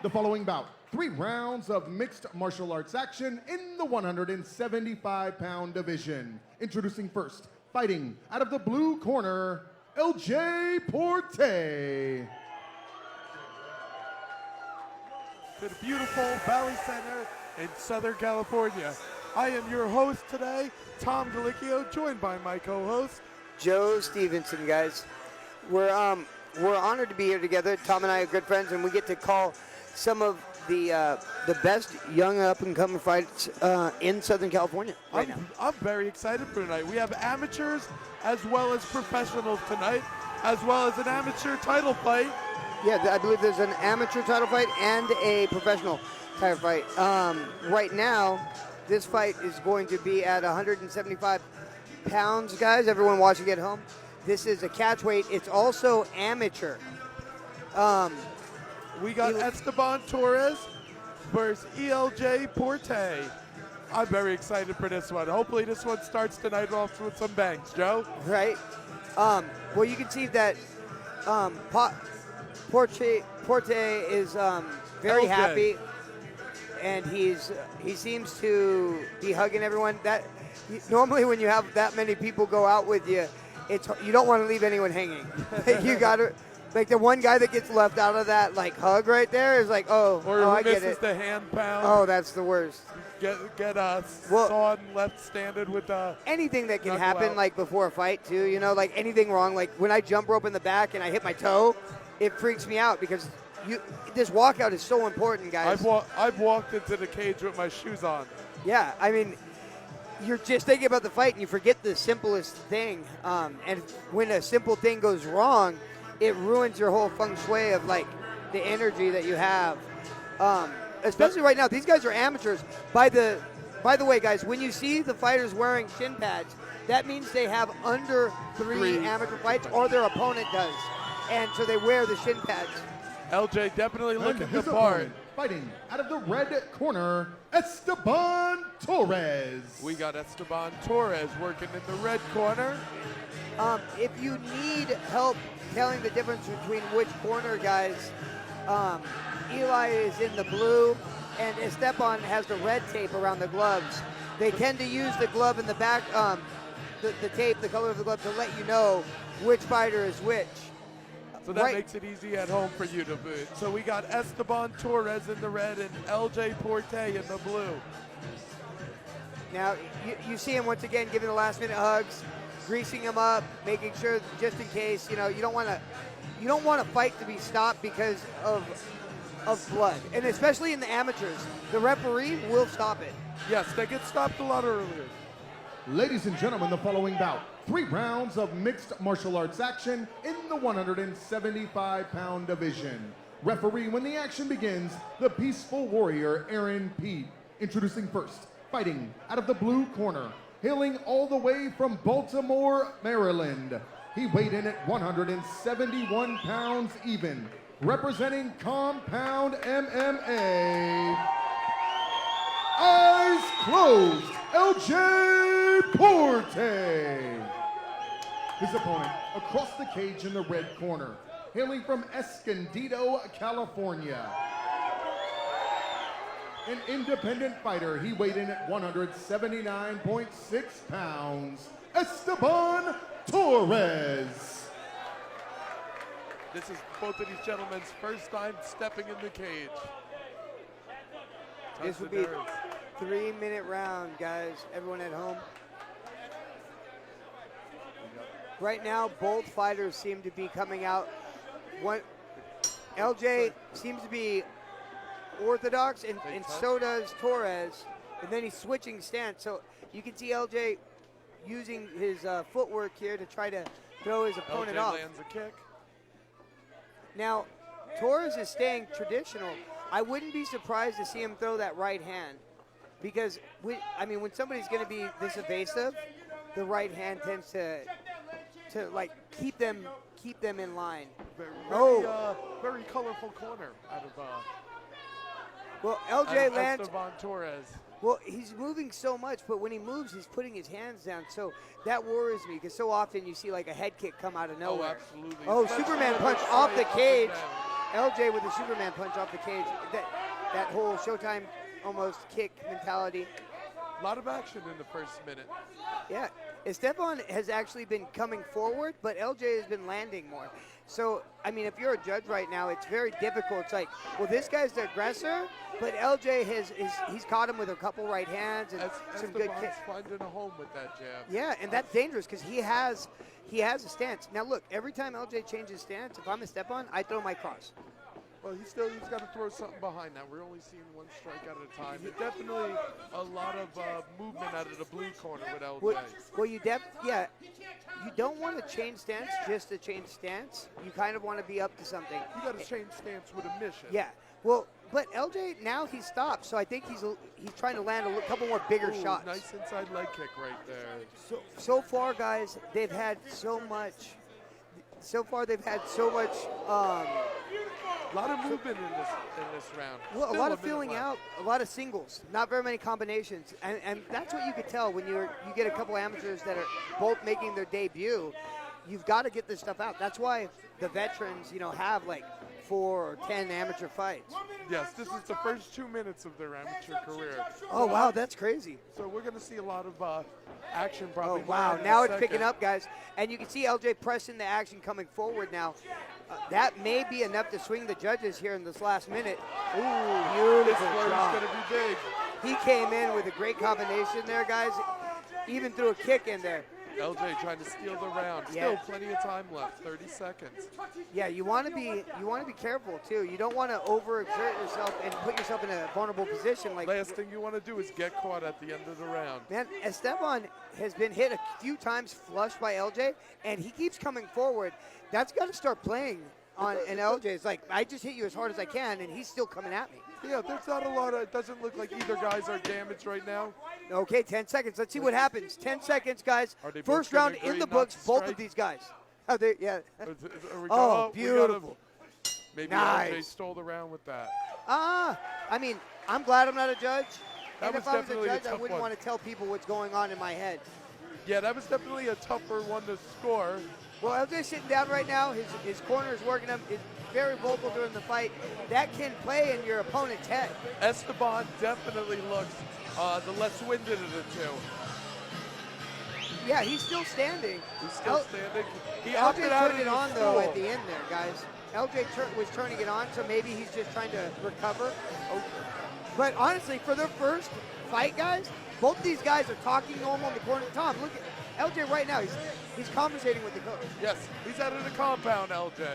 The following bout, 3 rounds of mixed martial arts action in the 175-pound division. Introducing first, fighting out of the blue corner, Elj Portee. To the beautiful Valley Center in Southern California. I am your host today, Tom Galicchio, joined by my co-host, Joe Stevenson, guys. We're honored to be here together. Tom and I are good friends, and we get to call some of the best young up-and-coming fights in Southern California right now. I'm very excited for tonight. We have amateurs as well as professionals tonight, as well as an amateur title fight. Yeah, I believe there's an amateur title fight and a professional title fight. Right now, this fight is going to be at 175 pounds, guys. Everyone watching at home. This is a catch weight. It's also amateur. We got Esteban Torres versus Elj Portee. I'm very excited for this one. Hopefully this one starts tonight off with some bangs, Joe. Right. Well, you can see that Portee is very happy, and he seems to be hugging everyone. Normally when you have that many people go out with you, you don't want to leave anyone hanging. You got to. Like the one guy that gets left out of that hug right there is like, I get it. Misses the hand pound. Oh, that's the worst. Get sawn left standed with anything that can happen like before a fight too. You know, like anything wrong. Like when I jump rope in the back and I hit my toe, it freaks me out because this walkout is so important, guys. I've walked into the cage with my shoes on. Yeah, I mean, you're just thinking about the fight and you forget the simplest thing. And when a simple thing goes wrong, it ruins your whole feng shui of like the energy that you have. Especially right now, these guys are amateurs. By the way, guys, when you see the fighters wearing shin pads, that means they have under three amateur fights, or their opponent does, and so they wear the shin pads. LJ definitely looking the part. Opponent, fighting out of the red corner, Esteban Torres. We got Esteban Torres working in the red corner. If you need help telling the difference between which corner, guys, Eli is in the blue, and Esteban has the red tape around the gloves. They tend to use the glove in the back, the tape, the color of the glove, to let you know which fighter is which. So that makes it easy at home for you to boot. So we got Esteban Torres in the red and Elj Portee in the blue. Now, you see him once again giving the last-minute hugs, greasing him up, making sure just in case, you don't want a fight to be stopped because of blood, and especially in the amateurs, the referee will stop it. Yes, they get stopped a lot earlier. Ladies and gentlemen, the following bout, 3 rounds of mixed martial arts action in the 175-pound division. Referee when the action begins, the peaceful warrior Aaron Pete. Introducing first, fighting out of the blue corner, hailing all the way from Baltimore, Maryland. He weighed in at 171 pounds even, representing Compound MMA. Eyes closed, Elj Portee. His opponent across the cage in the red corner, hailing from Escondido, California. An independent fighter, he weighed in at 179.6 pounds, Esteban Torres. This is both of these gentlemen's first time stepping in the cage. This will be a 3-minute round, guys. Everyone at home. Right now, both fighters seem to be coming out. LJ seems to be orthodox, and so does Torres. And then he's switching stance. So you can see LJ using his footwork here to try to throw his opponent off. LJ lands a kick. Now, Torres is staying traditional. I wouldn't be surprised to see him throw that right hand, because when somebody's going to be this evasive, the right hand tends to like keep them in line. Very colorful corner out of well, LJ lands. Esteban Torres. Well, he's moving so much, but when he moves, he's putting his hands down. So that worries me, because so often you see like a head kick come out of nowhere. Oh, absolutely. Oh, Superman punch off the cage. LJ with the Superman punch off the cage. That whole Showtime almost kick mentality. A lot of action in the first minute. Yeah, Esteban has actually been coming forward, but LJ has been landing more. So, I mean, if you're a judge right now, it's very difficult. It's like, well, this guy's the aggressor, but LJ he's caught him with a couple right hands and some good kicks. Finding a home with that jab. Yeah, and that's dangerous because he has a stance. Now, look, every time LJ changes stance, if I'm Esteban, I throw my cross. Well, he's got to throw something behind that. We're only seeing one strike at a time. And definitely a lot of movement out of the blue corner with LJ. Well, you don't want to change stance just to change stance. You kind of want to be up to something. You got to change stance with a mission. Yeah. Well, but LJ now he stopped, so I think he's trying to land a couple more bigger shots. Nice inside leg kick right there. So far, guys, they've had so much. So far, they've had so much. A lot of movement in this round. Well, a lot of feeling out, a lot of singles, not very many combinations, and that's what you could tell when you get a couple amateurs that are both making their debut. You've got to get this stuff out. That's why the veterans, have like 4 or 10 amateur fights. Yes, this is the first 2 minutes of their amateur career. Oh wow, that's crazy. So we're going to see a lot of action probably. Oh wow, now it's picking up, guys, and you can see LJ pressing the action coming forward now. That may be enough to swing the judges here in this last minute. Ooh, beautiful This is job. going to be big. He came in with a great combination there, guys. Even threw a kick in there. LJ trying to steal the round. Still plenty of time left, 30 seconds. Yeah, you want to be careful too. You don't want to overexert yourself and put yourself in a vulnerable position. Like last thing you want to do is get caught at the end of the round. Man, Esteban has been hit a few times flush by LJ, and he keeps coming forward. That's got to start playing on an LJ. It's like, I just hit you as hard as I can, and he's still coming at me. Yeah, there's not a lot of, it doesn't look like either guys are damaged right now. Okay, 10 seconds. Let's see what happens. 10 seconds, guys. First round in the books, both of these guys. Oh, yeah. Oh, beautiful. Maybe nice. LJ stole the round with that. I mean, I'm glad I'm not a judge. And if I was a judge, I wouldn't one. want to tell people what's going on in my head. Yeah, that was definitely a tougher one to score. Well, LJ's sitting down right now. His corner is working him. Is very vocal during the fight. That can play in your opponent's head. Esteban definitely looks the less winded of the two. Yeah, he's still standing. He's still standing. He LJ opted out turned of it on, the though, stool. at the end there, guys. LJ was turning it on, so maybe he's just trying to recover. But honestly, for their first fight, guys, both these guys are talking normal in the corner. Tom, look at LJ right now. He's conversating with the coach. Yes, he's out of the compound, LJ.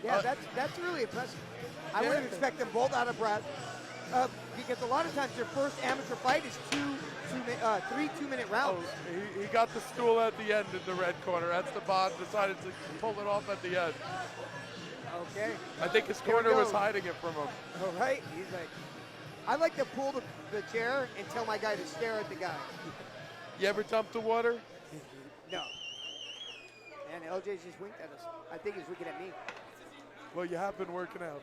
Yeah, that's really impressive. I wouldn't expect them both out of breath because a lot of times their first amateur fight is 3 2-minute rounds. Oh, he got the stool at the end in the red corner. Esteban decided to pull it off at the end. Okay. I think his corner was hiding it from him. All right. He's like, I like to pull the chair and tell my guy to stare at the guy. You ever dump the water? No. And LJ's just winked at us. I think he's looking at me. Well, you have been working out.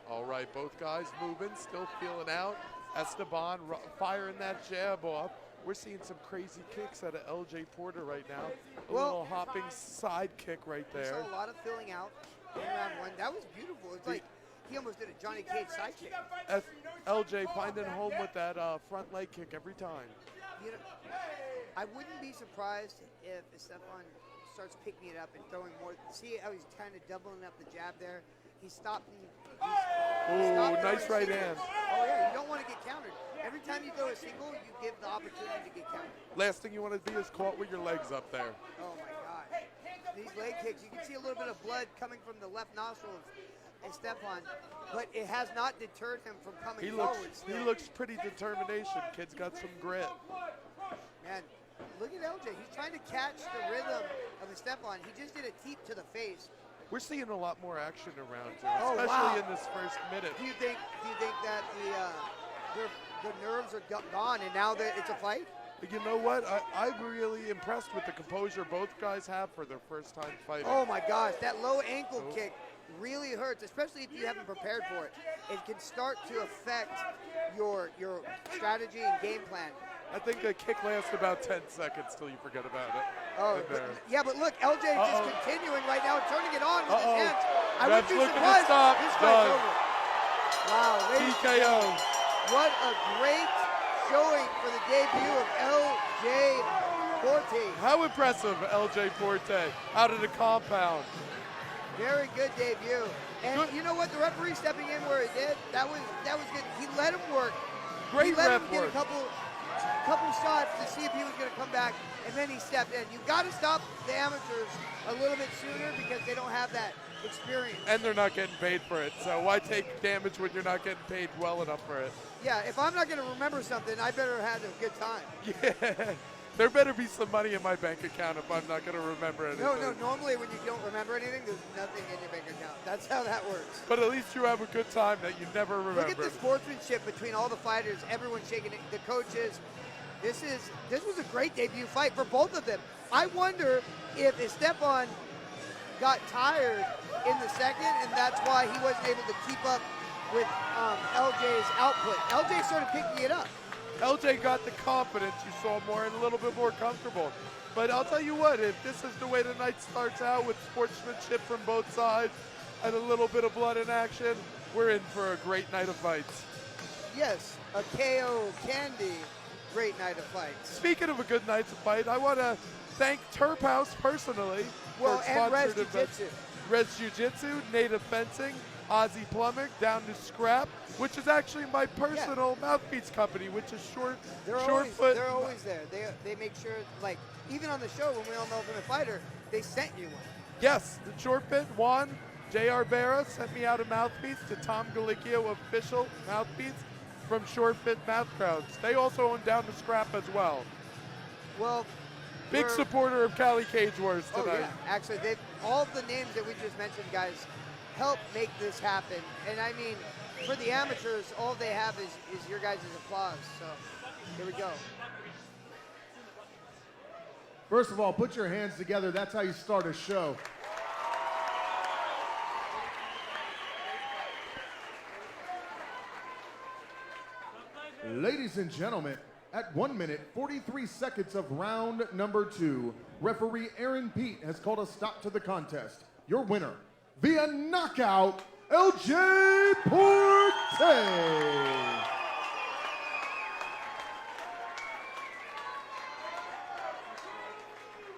All right, both guys moving, still feeling out. Esteban firing that jab off. We're seeing some crazy kicks out of Elj Portee right now. A little hopping side kick right there. We saw a lot of filling out in round one. That was beautiful. It's like he almost did a Johnny Cage side kick. LJ finding home with that front leg kick every time. You know, I wouldn't be surprised if Esteban starts picking it up and throwing more. See how he's kind of doubling up the jab there? He stopped. Nice right hand. Oh, yeah, you don't want to get countered. Every time you throw a single, you give the opportunity to get countered. Last thing you want to be is caught with your legs up there. Oh, my God. These leg kicks, you can see a little bit of blood coming from the left nostril of Esteban, but it has not deterred him from coming forward. He looks pretty determination. Kid's got some grit. Man, look at LJ. He's trying to catch the rhythm of Esteban. He just did a teep to the face. We're seeing a lot more action around here, especially in this first minute. Do you think that the nerves are gone and now that it's a fight? You know what? I'm really impressed with the composure both guys have for their first time fighting. Oh my gosh, that low ankle kick really hurts, especially if you haven't prepared for it. It can start to affect your strategy and game plan. I think a kick lasts about 10 seconds till you forget about it. Oh, In there. yeah, but look, LJ just continuing right now, turning it on with his hands. I Ref's would be looking to surprised. stop. This Done. fight's over. Wow, ladies and TKO. gentlemen, what a great showing for the debut of Elj Portee. How impressive, Elj Portee, out of the compound. Very good debut. And you know what? The referee stepping in where he did, that was good. He let him work. Great he let ref him get work. a couple shots to see if he was going to come back, and then he stepped in. You've got to stop the amateurs a little bit sooner because they don't have that experience. And they're not getting paid for it, so why take damage when you're not getting paid well enough for it? Yeah, if I'm not going to remember something, I better have a good time. Yeah, there better be some money in my bank account if I'm not going to remember anything. No, normally when you don't remember anything, there's nothing in your bank account. That's how that works. But at least you have a good time that you never remember. Look at the sportsmanship between all the fighters, everyone shaking it, the coaches. This was a great debut fight for both of them. I wonder if Esteban got tired in the second, and that's why he wasn't able to keep up with LJ's output. LJ started picking it up. LJ got the confidence you saw more and a little bit more comfortable. But I'll tell you what, if this is the way the night starts out with sportsmanship from both sides and a little bit of blood in action, we're in for a great night of fights. Yes, a KO Candy, great night of fights. Speaking of a good night to fight, I want to thank Turp House personally Well, for and Res sponsored Jiu-Jitsu. events. Res Jiu-Jitsu, Native Fencing, Ozzy Plumbing, Down to Scrap, which is actually my personal mouthpiece company, which is Short They're Foot. They're always there. They make sure, like, even on the show when we all know from a fighter, they sent you one. Yes, the Short Fit, Juan, J.R. Barra sent me out a mouthpiece to Tom Galicchio, official mouthpiece from Short Fit Mouth Crowds. They also own Down to Scrap as well. Well, Big supporter of Cali Cage Wars tonight. Oh, yeah. Actually, all of the names that we just mentioned, guys, help make this happen. And I mean, for the amateurs, all they have is your guys' applause. So here we go. First of all, put your hands together. That's how you start a show. Ladies and gentlemen, at 1 minute, 43 seconds of round number 2, referee Aaron Pete has called a stop to the contest. Your winner, via knockout, Elj Portee.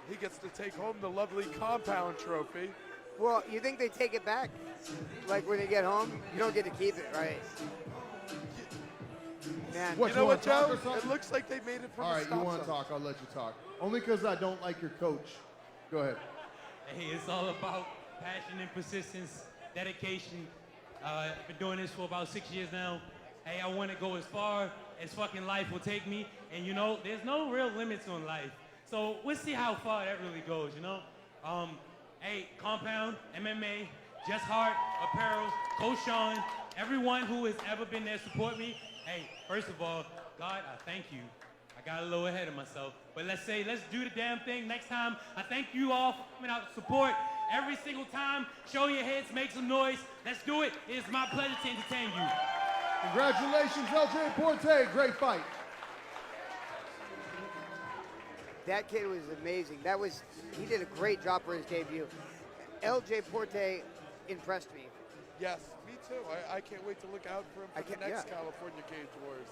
He gets to take home the lovely compound trophy. Well, you think they take it back? Like when they get home, you don't get to keep it, right? Man, What, you know what, wanna talk Joe? or something? It looks like they made it from All the right, you stop want to sign. talk, I'll let you talk. Only because I don't like your coach. Go ahead. Hey, it's all about passion and persistence, dedication. I've been doing this for about 6 years now. Hey, I want to go as far as fucking life will take me. And you know, there's no real limits on life. So we'll see how far that really goes, you know? Hey, Compound, MMA, Just Heart, Apparel, Coach Sean, everyone who has ever been there to support me. Hey, first of all, God, I thank you. I got a little ahead of myself. But let's do the damn thing next time. I thank you all for coming out to support every single time. Show your heads, make some noise. Let's do it. It is my pleasure to entertain you. Congratulations, Elj Portee. Great fight. that kid was amazing. He did a great job for his debut. Elj Portee impressed me. Yes, me too. I can't wait to look out for him for the next California Cage Wars.